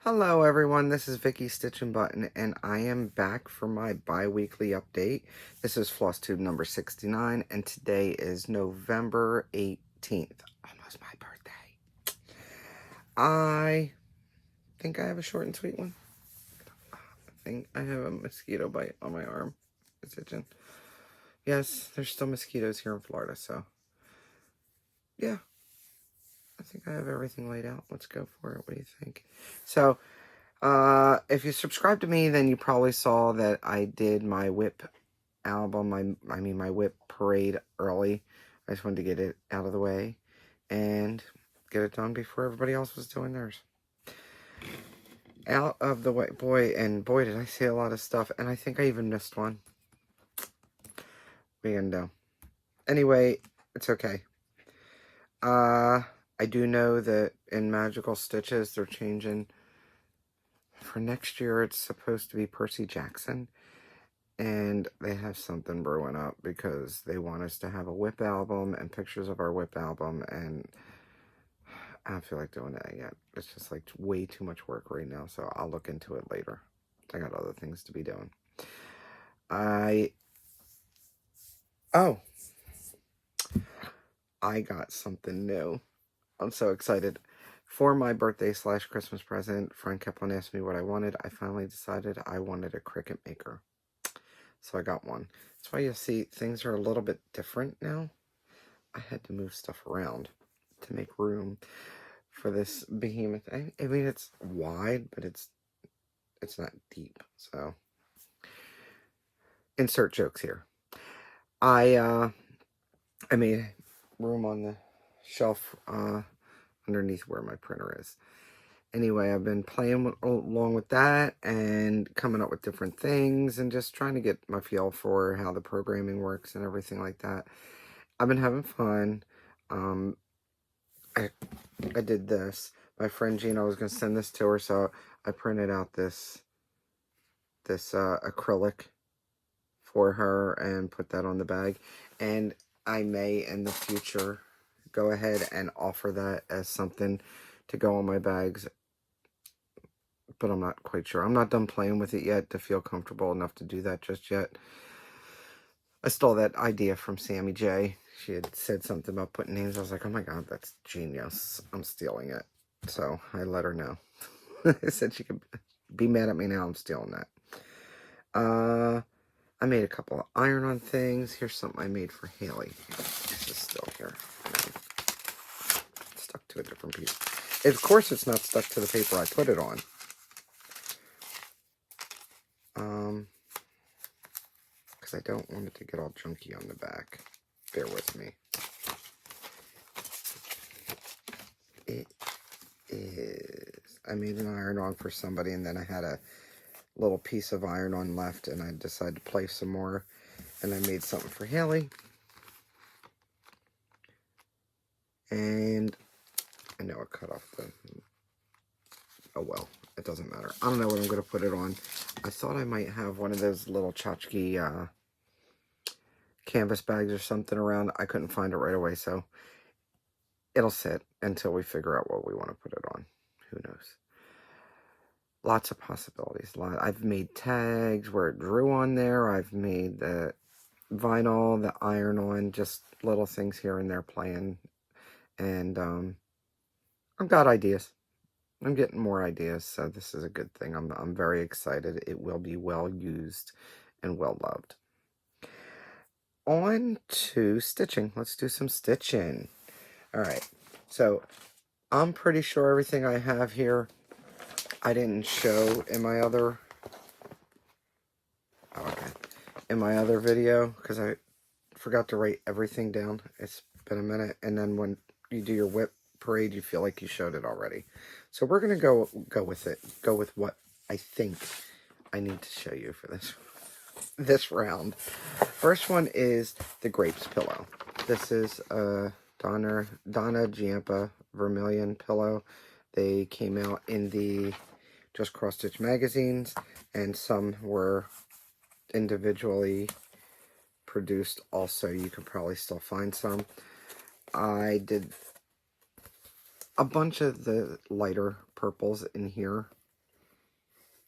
Hello everyone, this is Vicky StitchNButton, and I am back for my bi-weekly update. This is Flosstube number 69, and today is November 18th, almost my birthday. I think I have a short and sweet one. I think I have a mosquito bite on my arm. It's itching. Yes, there's still mosquitoes here in Florida, so yeah. I think I have everything laid out. Let's go for it. What do you think? So, if you subscribe to me, then you probably saw that I did my whip album, my whip parade early. I just wanted to get it out of the way and get it done before everybody else was doing theirs. Out of the way, boy did I say a lot of stuff, and I think I even missed one. We can do. Anyway, it's okay. I do know that in Magical Stitches, they're changing. For next year, it's supposed to be Percy Jackson. And they have something brewing up because they want us to have a whip album and pictures of our whip album. And I don't feel like doing that yet. It's just like way too much work right now. So I'll look into it later. I got other things to be doing. I got something new. I'm so excited. For my birthday / Christmas present, friend kept on asking me what I wanted. I finally decided I wanted a Cricut maker. So I got one. That's why you see things are a little bit different now. I had to move stuff around to make room for this behemoth. I mean, it's wide, but it's not deep. So insert jokes here. I made room on the shelf underneath where my printer is. Anyway, I've been playing along with that and coming up with different things and just trying to get my feel for how the programming works and everything like that. I've been having fun. I did this. My friend Gina, I was going to send this to her, so I printed out this acrylic for her and put that on the bag. And I may, in the future, go ahead and offer that as something to go on my bags, but I'm not quite sure. I'm not done playing with it yet to feel comfortable enough to do that just yet. I stole that idea from Sammy J. She had said something about putting names. I was like, oh my god, that's genius. I'm stealing it. So I let her know. I said she could be mad at me now. I'm stealing that. I made a couple of iron-on things. Here's something I made for Haley. This is still here. Stuck to a different piece. Of course, it's not stuck to the paper I put it on. Because I don't want it to get all junky on the back. Bear with me. It is... I made an iron-on for somebody, and then I had a little piece of iron-on left, and I decided to play some more, and I made something for Haley. And I know I cut off the... Oh well, it doesn't matter. I don't know what I'm going to put it on. I thought I might have one of those little tchotchke canvas bags or something around. I couldn't find it right away, so it'll sit until we figure out what we want to put it on. Who knows? Lots of possibilities. I've made tags where it drew on there. I've made the vinyl, the iron-on, just little things here and there playing. And I've got ideas. I'm getting more ideas, so this is a good thing. I'm very excited. It will be well used and well loved. On to stitching. Let's do some stitching. All right. So I'm pretty sure everything I have here I didn't show in my other video because I forgot to write everything down. It's been a minute, and then when you do your whip parade, you feel like you showed it already. So we're gonna go with it. Go with what I think I need to show you for this round. First one is the Grapes pillow. This is a Donna Giampa Vermilion pillow. They came out in the Just Cross Stitch magazines, and some were individually produced also. You can probably still find some. I did a bunch of the lighter purples in here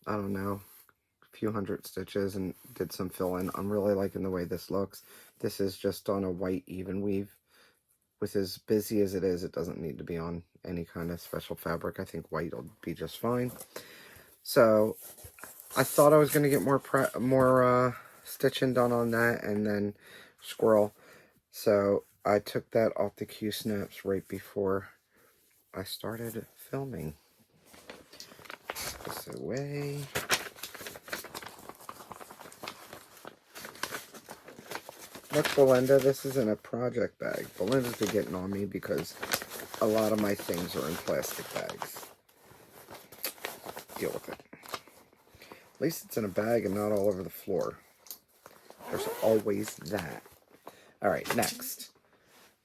I don't know, a few hundred stitches and did some fill-in. I'm really liking the way this looks. This is just on a white even weave. With as busy as it is, it doesn't need to be on any kind of special fabric. I think white will be just fine. So I thought I was going to get more stitching done on that, and then squirrel. So I took that off the Q-snaps right before I started filming. Put this away. Look, Belinda, this isn't a project bag. Belinda's been getting on me because a lot of my things are in plastic bags. Deal with it. At least it's in a bag and not all over the floor. There's always that. Alright, next.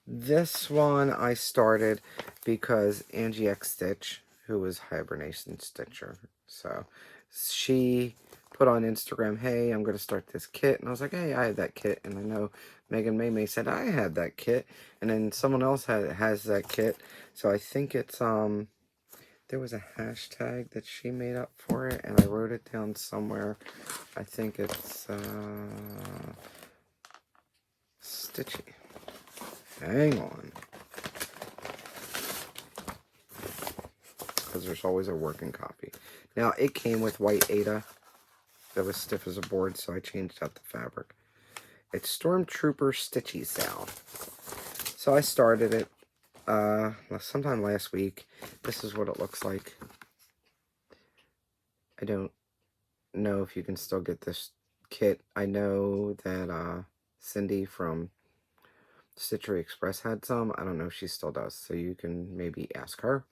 This one I started because Angie X Stitch, who is Hibernation Stitcher, so she put on Instagram, hey, I'm going to start this kit. And I was like, hey, I had that kit. And I know Megan May said, I had that kit. And then someone else has that kit. So I think it's, there was a hashtag that she made up for it. And I wrote it down somewhere. I think it's, Stitchy. Hang on. Because there's always a working copy. Now, it came with white Aida that was stiff as a board, so I changed out the fabric. It's Stormtrooper Stitchy Sal. So I started it sometime last week. This is what it looks like. I don't know if you can still get this kit. I know that Cindy from Stitchery Express had some. I don't know if she still does, so you can maybe ask her.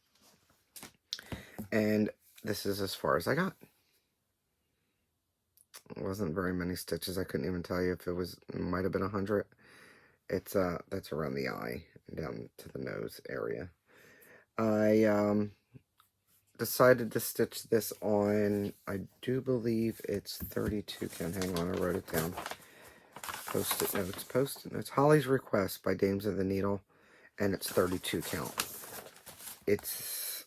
And this is as far as I got. It wasn't very many stitches. I couldn't even tell you if it might have been 100. It's that's around the eye down to the nose area. I decided to stitch this on, I do believe it's 32 count. Hang on, I wrote it down. Post-it notes. Holly's Request by Dames of the Needle, and it's 32 count. It's,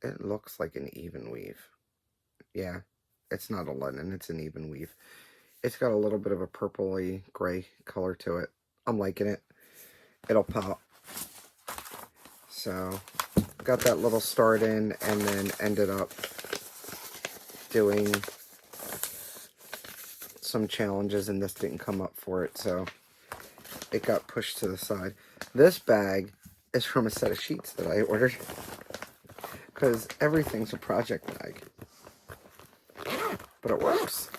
it looks like an even weave. Yeah, it's not a linen, it's an even weave. It's got a little bit of a purpley gray color to it. I'm liking it. It'll pop. So, got that little start in, and then ended up doing some challenges, and this didn't come up for it, so it got pushed to the side. This bag is from a set of sheets that I ordered, because everything's a project bag. But it works.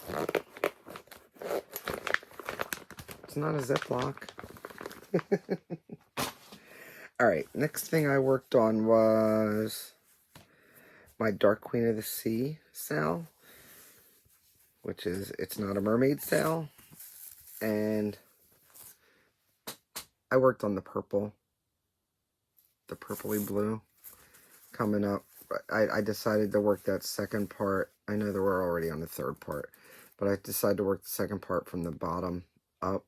It's not a Ziploc. Alright, next thing I worked on was my Dark Queen of the Sea Sal, which is, it's not a mermaid Sal, and I worked on the purple, the purpley blue coming up. I decided to work that second part. I know they were already on the third part, but I decided to work the second part from the bottom up.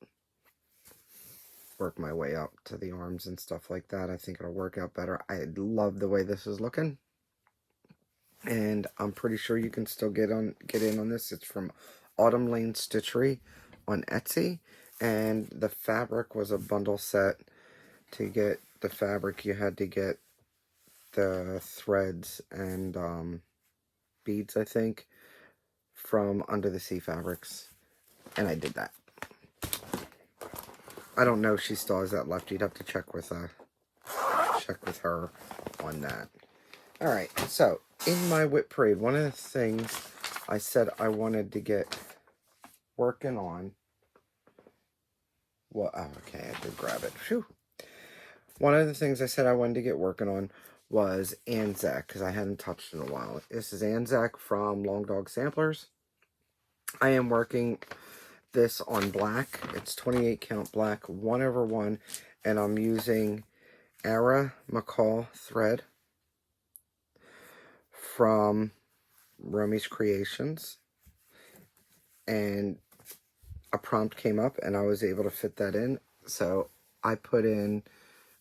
Work my way up to the arms and stuff like that. I think it'll work out better. I love the way this is looking. And I'm pretty sure you can still get in on this. It's from AutumnLaneStitchery on Etsy. And the fabric was a bundle set. To get the fabric, you had to get the threads and beads, I think, from Under the Sea Fabrics. And I did that. I don't know if she still has that left. You'd have to check with her on that. Alright, so in my WIP parade, one of the things I said I wanted to get working on. Well, oh, okay, I did grab it. Phew. One of the things I said I wanted to get working on was Anzac, because I hadn't touched it in a while. This is Anzac from Long Dog Samplers. I am working this on black. It's 28 count black, 1/1, and I'm using Ara McCall thread from Romy's Creations, and a prompt came up and I was able to fit that in, so I put in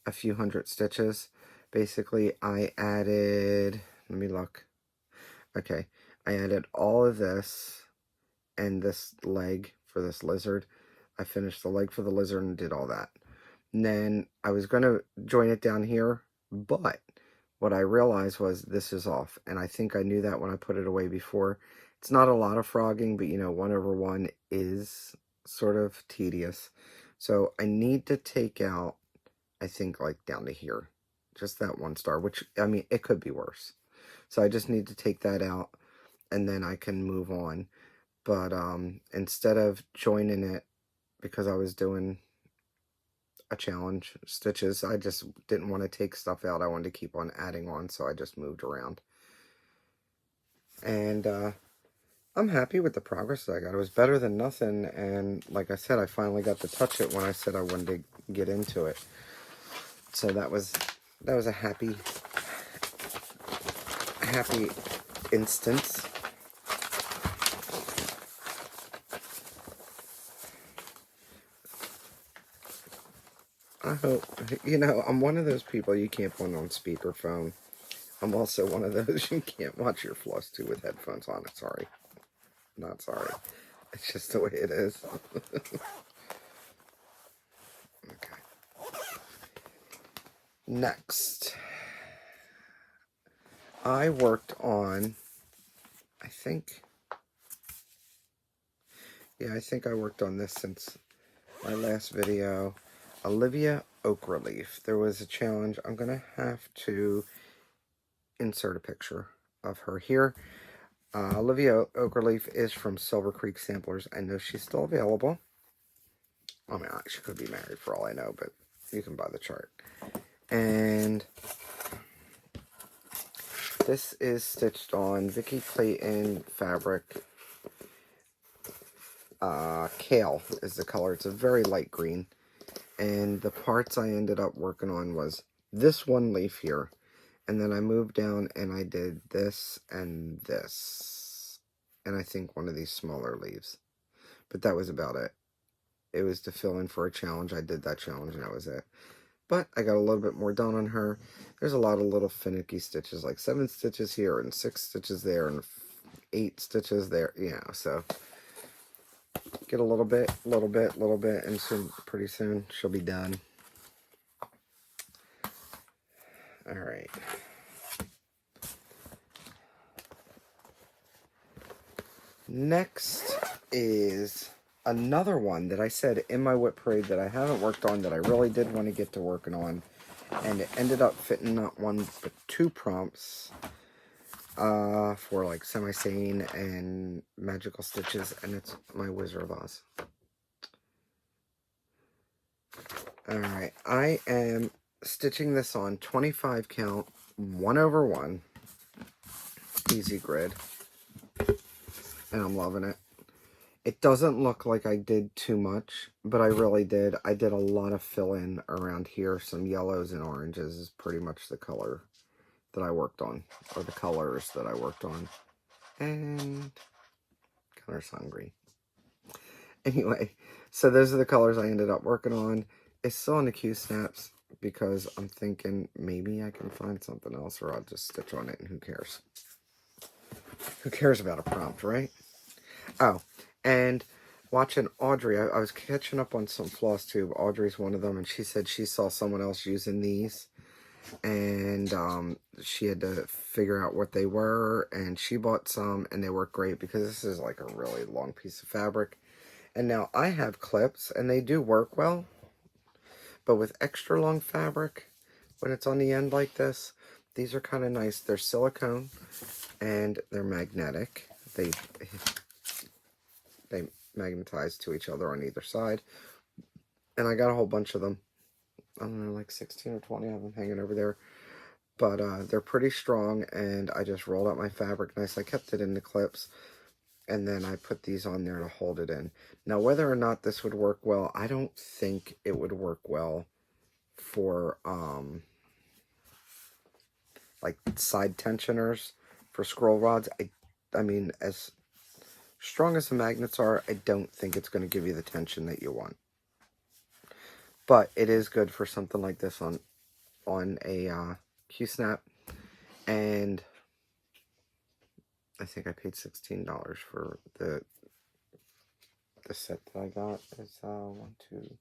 a few hundred stitches. Basically, I added, let me look, Okay, I added all of this and this leg for this lizard. I finished the leg for the lizard and did all that. And then I was going to join it down here, but what I realized was this is off. And I think I knew that when I put it away before. It's not a lot of frogging, but you know, 1/1 is sort of tedious. So I need to take out, I think, like down to here. Just that 1 star, which, I mean, it could be worse. So I just need to take that out and then I can move on. But instead of joining it, because I was doing a challenge stitches, I just didn't want to take stuff out. I wanted to keep on adding on, so I just moved around. And I'm happy with the progress that I got. It was better than nothing, and like I said, I finally got to touch it when I said I wanted to get into it. So that was a happy instance. I hope, you know, I'm one of those people you can't put on speakerphone. I'm also one of those you can't watch your Flosstube with headphones on. Sorry. Not sorry. It's just the way it is. Okay. Next, I worked on, I think I worked on this since my last video. Olivia Oak Relief. There was a challenge. I'm going to have to insert a picture of her here. Olivia Oak Relief is from Silver Creek Samplers. I know she's still available. I mean, she could be married for all I know, but you can buy the chart. And this is stitched on Vicky Clayton fabric. Kale is the color. It's a very light green. And the parts I ended up working on was this one leaf here. And then I moved down and I did this and this. And I think one of these smaller leaves. But that was about it. It was to fill in for a challenge. I did that challenge and that was it. But I got a little bit more done on her. There's a lot of little finicky stitches, like 7 stitches here and 6 stitches there and 8 stitches there. Yeah, so get a little bit, and soon, pretty soon she'll be done. All right. Next is another one that I said in my whip parade that I haven't worked on that I really did want to get to working on. And it ended up fitting not 1 but 2 prompts for like semi-sane and magical stitches. And it's my Wizard of Oz. Alright, I am stitching this on 25 count, 1/1, easy grid, and I'm loving it. It doesn't look like I did too much, but I really did. I did a lot of fill-in around here. Some yellows and oranges is pretty much the color that I worked on, or the colors that I worked on. And color's hungry. Anyway, so those are the colors I ended up working on. It's still on the Q-snaps because I'm thinking maybe I can find something else or I'll just stitch on it and who cares? Who cares about a prompt, right? Oh, and watching Audrey, I was catching up on some Flosstube. Audrey's one of them, and she said she saw someone else using these. And she had to figure out what they were, and she bought some, and they work great because this is like a really long piece of fabric. And now I have clips, and they do work well. But with extra long fabric, when it's on the end like this, these are kind of nice. They're silicone, and they're magnetic. They magnetize to each other on either side. And I got a whole bunch of them. I don't know, like 16 or 20 of them hanging over there. But they're pretty strong, and I just rolled out my fabric nice. I kept it in the clips. And then I put these on there to hold it in. Now, whether or not this would work well, I don't think it would work well for, like, side tensioners for scroll rods. I mean, as strong as the magnets are, I don't think it's going to give you the tension that you want. But it is good for something like this on a Q-snap. And I think I paid $16 for the set that I got. It's 1, 2.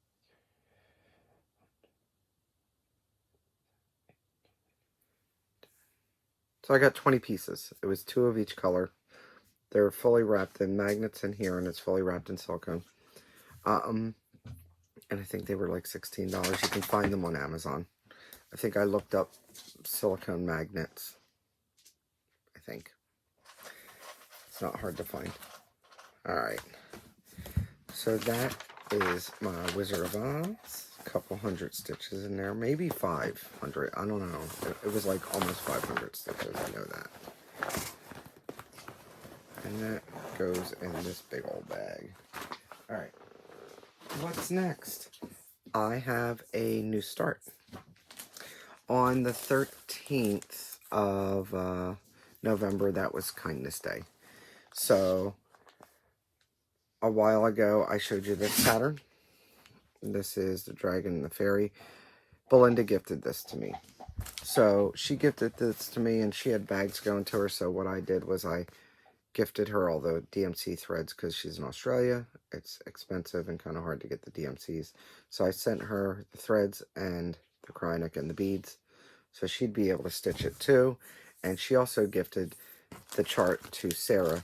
So I got 20 pieces. It was 2 of each color. They're fully wrapped in magnets in here, and it's fully wrapped in silicone. And I think they were like $16. You can find them on Amazon. I think I looked up silicone magnets. I think. It's not hard to find. Alright. So that is my Wizard of Oz. A couple hundred stitches in there. Maybe 500. I don't know. It was like almost 500 stitches. I know that. And that goes in this big old bag. Alright. What's next? I have a new start. On the 13th of November, that was Kindness Day. So, a while ago, I showed you this pattern. This is the Dragon and the Fairy. Belinda gifted this to me. So, she gifted this to me, and she had bags going to her, so what I did was I gifted her all the DMC threads because she's in Australia. It's expensive and kind of hard to get the DMCs. So I sent her the threads and the Kryonic and the beads, so she'd be able to stitch it too. And she also gifted the chart to Sarah,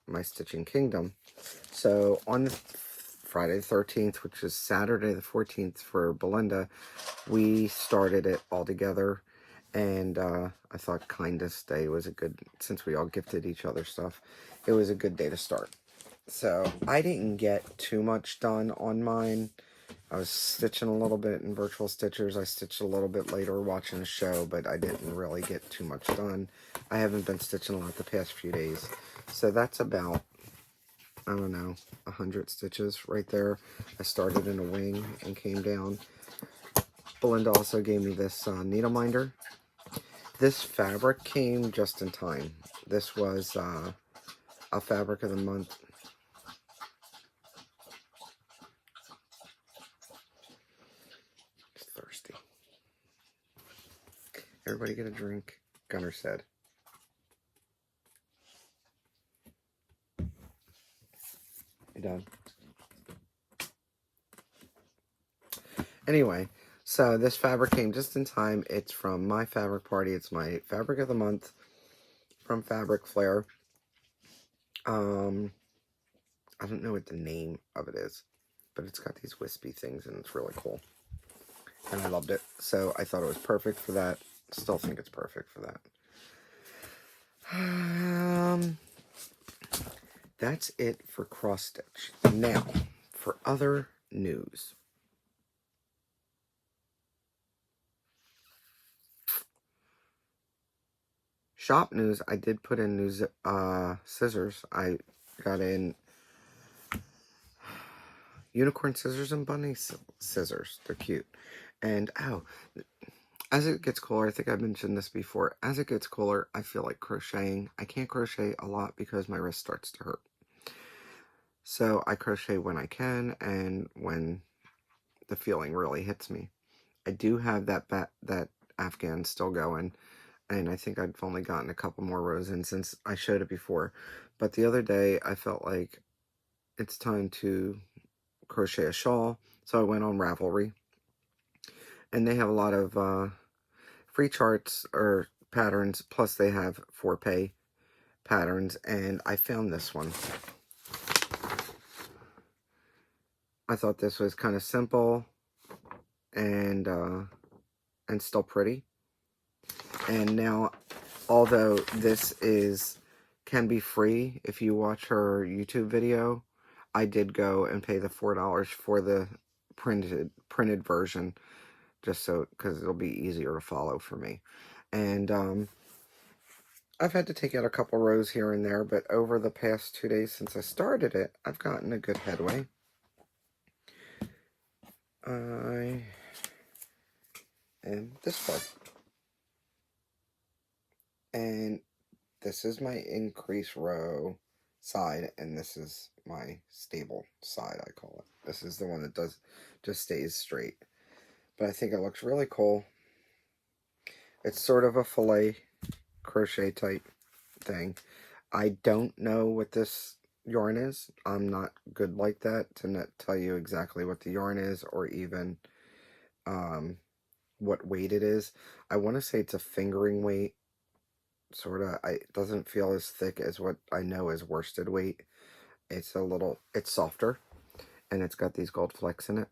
my Stitching Kingdom. So on the Friday the 13th, which is Saturday the 14th for Belinda, we started it all together. And I thought Kindness Day was a good, since we all gifted each other stuff, it was a good day to start. So I didn't get too much done on mine. I was stitching a little bit in Virtual Stitchers. I stitched a little bit later watching a show, but I didn't really get too much done. I haven't been stitching a lot the past few days. So that's about, I don't know, 100 stitches right there. I started in a wing and came down. Belinda also gave me this needle minder. This fabric came just in time. This was a fabric of the month. Just thirsty. Everybody get a drink, Gunner said. You done? Anyway, so this fabric came just in time. It's from my fabric party. It's my fabric of the month from Fabric Flare. I don't know what the name of it is, but it's got these wispy things and it's really cool. And I loved it. So I thought it was perfect for that. Still think it's perfect for that. That's it for cross stitch. Now, for other news. Shop news, I did put in new scissors. I got in unicorn scissors and bunny scissors. They're cute. And, oh, as it gets cooler, I think I've mentioned this before, as it gets cooler, I feel like crocheting. I can't crochet a lot because my wrist starts to hurt. So I crochet when I can and when the feeling really hits me. I do have that Afghan still going. And I think I've only gotten a couple more rows in since I showed it before. But the other day, I felt like it's time to crochet a shawl. So I went on Ravelry. And they have a lot of free charts or patterns. Plus they have 4-pay patterns. And I found this one. I thought this was kind of simple and still pretty. And now, although this can be free if you watch her YouTube video, I did go and pay the $4 for the printed version, just so, because it'll be easier to follow for me. And I've had to take out a couple rows here and there, but over the past 2 days since I started it, I've gotten a good headway. I am this far. And this is my increase row side, and this is my stable side, I call it. This is the one that just stays straight. But I think it looks really cool. It's sort of a filet crochet type thing. I don't know what this yarn is. I'm not good like that to not tell you exactly what the yarn is or even what weight it is. I want to say it's a fingering weight, sort of. It doesn't feel as thick as what I know is worsted weight. It's it's softer, and it's got these gold flecks in it.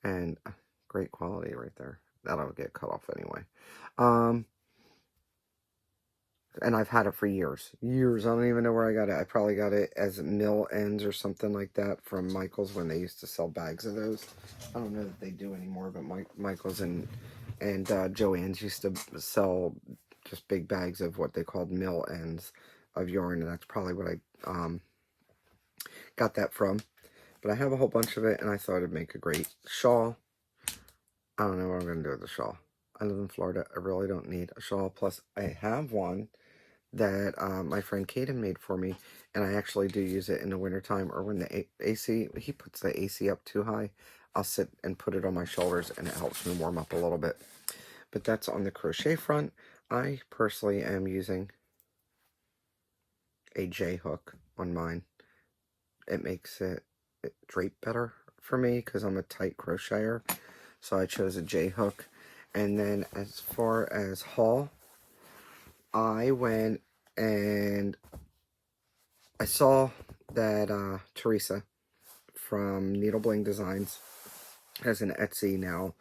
And great quality right there. That'll get cut off anyway. And I've had it for years. Years. I don't even know where I got it. I probably got it as mill ends or something like that from Michael's when they used to sell bags of those. I don't know that they do anymore, but Michael's and Joann's used to sell just big bags of what they called mill ends of yarn, and that's probably what I got that from. But I have a whole bunch of it, and I thought it'd make a great shawl. I don't know what I'm going to do with the shawl. I live in Florida. I really don't need a shawl. Plus, I have one that my friend Kaden made for me, and I actually do use it in the wintertime or when the AC, he puts the AC up too high. I'll sit and put it on my shoulders, and it helps me warm up a little bit. But that's on the crochet front. I personally am using a J hook on mine. It makes it drape better for me because I'm a tight crocheter. So I chose a J hook. And then as far as haul, I went and I saw that Teresa from NeedleBlingDesigns has an Etsy now.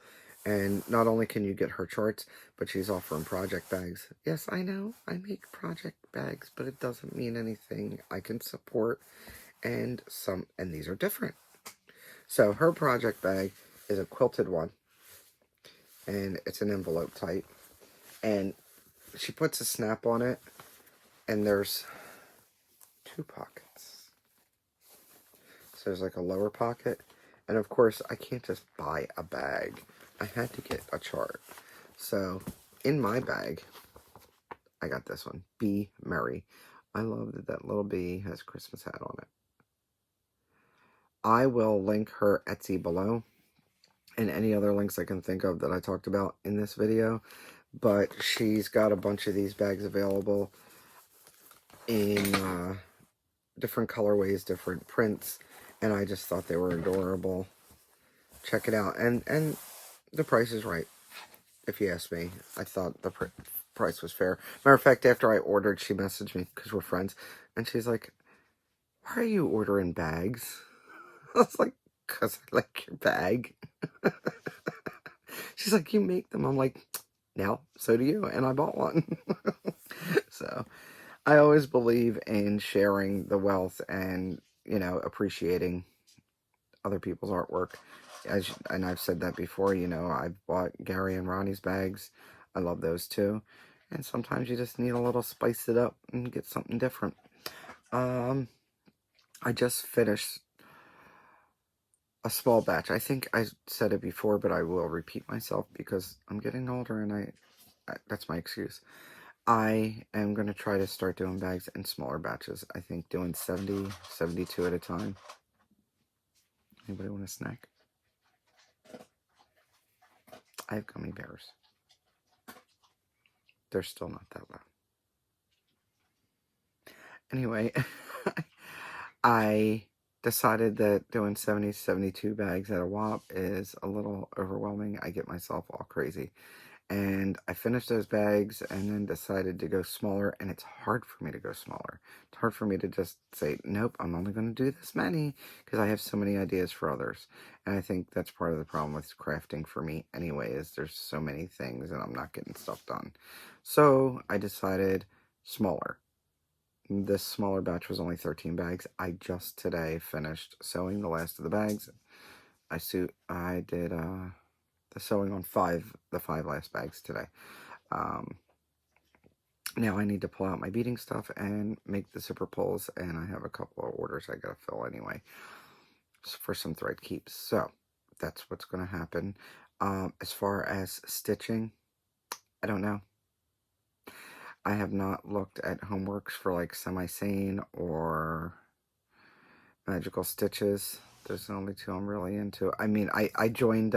And not only can you get her charts, but she's offering project bags. Yes, I know, I make project bags, but it doesn't mean anything. I can support, and these are different. So her project bag is a quilted one, and it's an envelope type. And she puts a snap on it, and there's 2 pockets. So there's like a lower pocket, and of course I can't just buy a bag. I had to get a chart. So in my bag, I got this one, Be Merry. I love that that little bee has a Christmas hat on it. I will link her Etsy below, and any other links I can think of that I talked about in this video. But she's got a bunch of these bags available in different colorways, different prints, and I just thought they were adorable. Check it out. And the price is right, if you ask me. I thought the price was fair. Matter of fact, after I ordered, she messaged me, because we're friends, and she's like, why are you ordering bags? I was like, because I like your bag. She's like, you make them. I'm like, now, so do you. And I bought one. So, I always believe in sharing the wealth and, you know, appreciating other people's artwork. And I've said that before, you know, I've bought Gary and Ronnie's bags. I love those too. And sometimes you just need a little spice it up and get something different. I just finished a small batch. I think I said it before, but I will repeat myself because I'm getting older and that's my excuse. I am going to try to start doing bags in smaller batches. I think doing 70, 72 at a time. Anybody want a snack? I have gummy bears. They're still not that loud. Anyway, I decided that doing 70, 72 bags at a whop is a little overwhelming. I get myself all crazy. And I finished those bags and then decided to go smaller, and it's hard for me to go smaller. It's hard for me to just say, nope, I'm only going to do this many, because I have so many ideas for others. And I think that's part of the problem with crafting for me anyway, is there's so many things and I'm not getting stuff done. So I decided smaller. This smaller batch was only 13 bags. I just today finished sewing the last of the bags. I did the sewing on the 5 last bags today. Now I need to pull out my beading stuff and make the zipper pulls, and I have a couple of orders I gotta fill anyway for some thread keeps. So that's what's gonna happen. As far as stitching, I don't know. I have not looked at Homeworks for like Semi-Sane or Magical Stitches. Those are the only 2 I'm really into. I mean, I joined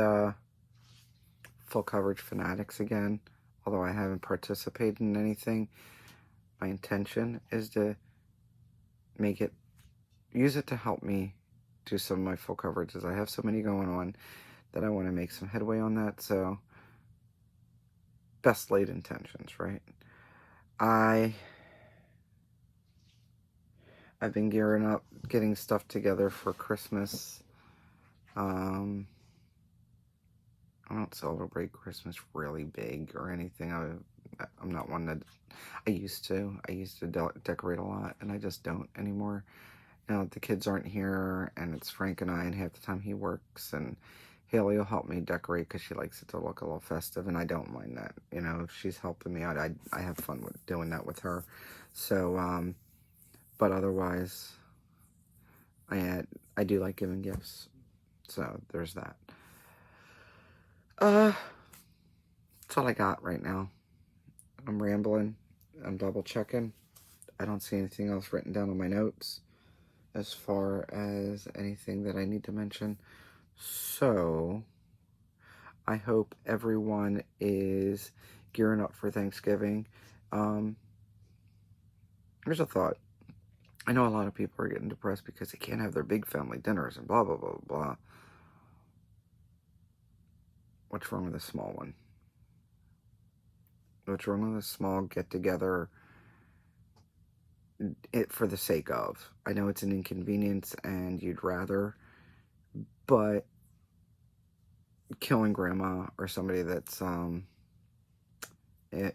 Full Coverage Fanatics again, although I haven't participated in anything. My intention is to use it to help me do some of my full coverages. I have so many going on that I want to make some headway on that, so best laid intentions, right? I've been gearing up, getting stuff together for Christmas. I don't celebrate Christmas really big or anything. I'm not one that I used to. I used to decorate a lot, and I just don't anymore. Now the kids aren't here, and it's Frank and I, and half the time he works, and Haley will help me decorate because she likes it to look a little festive, and I don't mind that. You know, if she's helping me out, I have fun with doing that with her. So, but otherwise, I do like giving gifts. So there's that. That's all I got right now. I'm rambling. I'm double checking. I don't see anything else written down on my notes as far as anything that I need to mention. So I hope everyone is gearing up for Thanksgiving. Here's a thought. I know a lot of people are getting depressed because they can't have their big family dinners and blah, blah, blah, blah. What's wrong with a small one? What's wrong with a small get-together for the sake of? I know it's an inconvenience and you'd rather, but killing grandma or somebody that's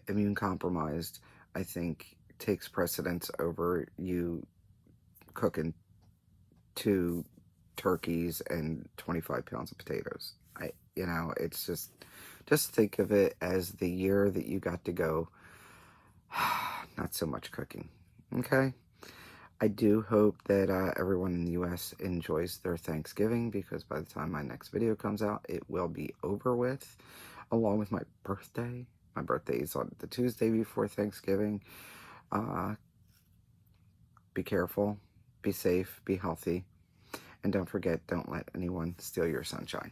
immune compromised, I think, takes precedence over you cooking 2 turkeys and 25 pounds of potatoes. It's just think of it as the year that you got to go, not so much cooking, okay? I do hope that everyone in the U.S. enjoys their Thanksgiving, because by the time my next video comes out, it will be over with, along with my birthday. My birthday is on the Tuesday before Thanksgiving. Be careful, be safe, be healthy, and don't forget, don't let anyone steal your sunshine.